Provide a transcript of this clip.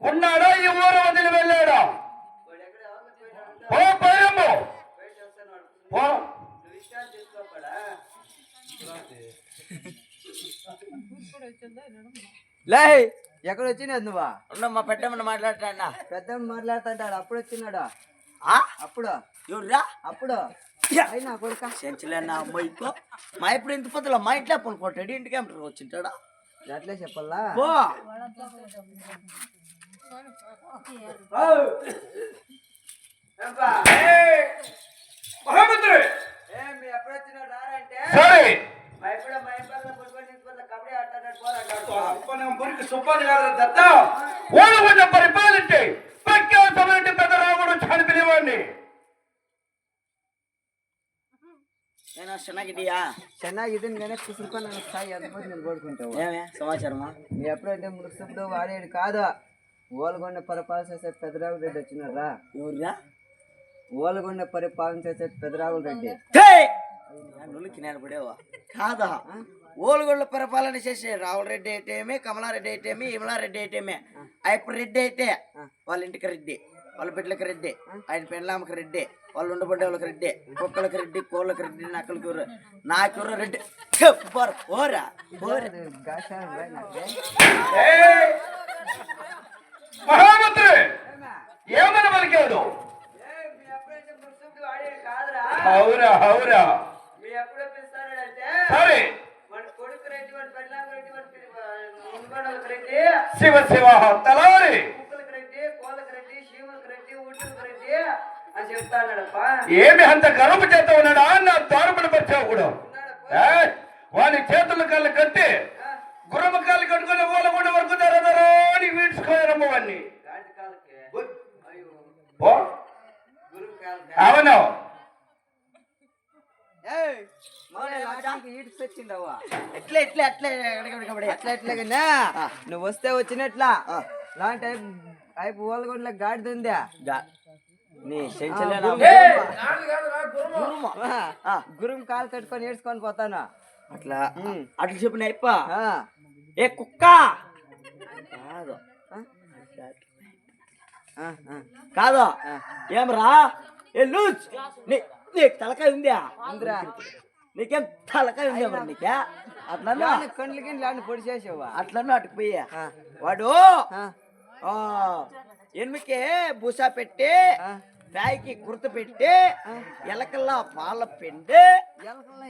ఉన్నాడా ఈ ఊరు వదిలి వెళ్ళాడా? పో పైరమ్ము పో. లే ఎక్కడ వచ్చినాడు నువ్వా? మా పెద్దమ్మని మాట్లాడతాడా? పెద్ద మాట్లాడుతాడు. అప్పుడు వచ్చినాడు. అప్పుడు ఎవరురా? అప్పుడు అయినా కొడుక సెంచలేనా అమ్మాయితో మా ఇప్పుడు ఇంత పొద్దుల మా ఇంట్లో పనుకుంటాడు. ఇంటికి ఏమంటారు వచ్చింటాడా? అట్లే చెప్పల్లా. పో మహామంత్రి ఎప్పుడు వచ్చినాడు రారంటే సరే ఓడగొండ పరిపాలించి ప్రఖ్యాతమైన పెద్ద రాముడు చనిపోయేవాడిని. నేను ಚೆನ್ನಾಗಿದ್ದೀಯా? ಚೆನ್ನಾಗಿದ್ದೀನಿ. నేనే కూసుకొని స్థాయి అందుకోసం నేను కోరుకుంటావు. ఏమే సమాచారమా? నీ ఎప్పుడైతే మురుసుడు వాడేడు కాదు. ఓలగొండ పరిపాలన చేసే పెద్దరావుల రెడ్డి వచ్చినారా? ఎవరురా? ఓలగొండ పరిపాలన చేసే పెద్దరావుల రెడ్డి. నులికి నేను పడేవా కాదా? ఓలుగొండ పరిపాలన చేసే రావుల రెడ్డి అయితేమి, కమలారెడ్డి అయితేమి, ఇమలారెడ్డి అయితేమి, అయ్యప్ప రెడ్డి అయితే వాళ్ళ ఇంటికి రెడ్డి, వాళ్ళ బిడ్డలకి రెడ్డి, ఆయన పెండ్లామకి రెడ్డి, వాళ్ళు ఉండబడ్డే వాళ్ళకి రెడ్డి, కుక్కలకి రెడ్డి, కోళ్ళకి రెడ్డి, నక్కలకి నాకెవరో రెడ్డి. ఓరా మహామంత్రి ఏమని పలికాడు? అవురా అవురా సరే శివ శివ తలారి ఏమి అంత గర్వ చేత ఉన్నాడా? నా దారుమని వచ్చావు కూడా వాని చేతుల కాళ్ళు కట్టి గుర్రమ కాళ్ళు కట్టుకుని ఓలగొండ వరకు తరదరో అని వీడ్చుకోరమ్మ వాడిని. అవును ఎట్లా ఎట్లా ఎట్లా అట్లా ఎట్లాగన్నా నువ్వు వస్తే వచ్చినట్లా లాంటి అయిపు ఓలగొండలో గాడిద ఉందా? నీ గురుం కాలు కట్టుకొని ఏడ్చుకొని పోతాను. అట్లా అట్లా చెప్పిన అయిప ఏ కుక్క కాదు కాదు ఏమరా ఏ లూజ్ నీకు తలకాయ ఉందా? నీకేం తలకాయ ఉందా మరి? నీకే అట్లా కండ్లకి లాంటి పొడి చేసావా? అట్లన్నా అటుకు పోయా వాడు ఎనిమికే బూసా పెట్టి బ్యాగ్కి గుర్తు పెట్టి ఎలకల్లా పాల పిండి ఎలకల్లా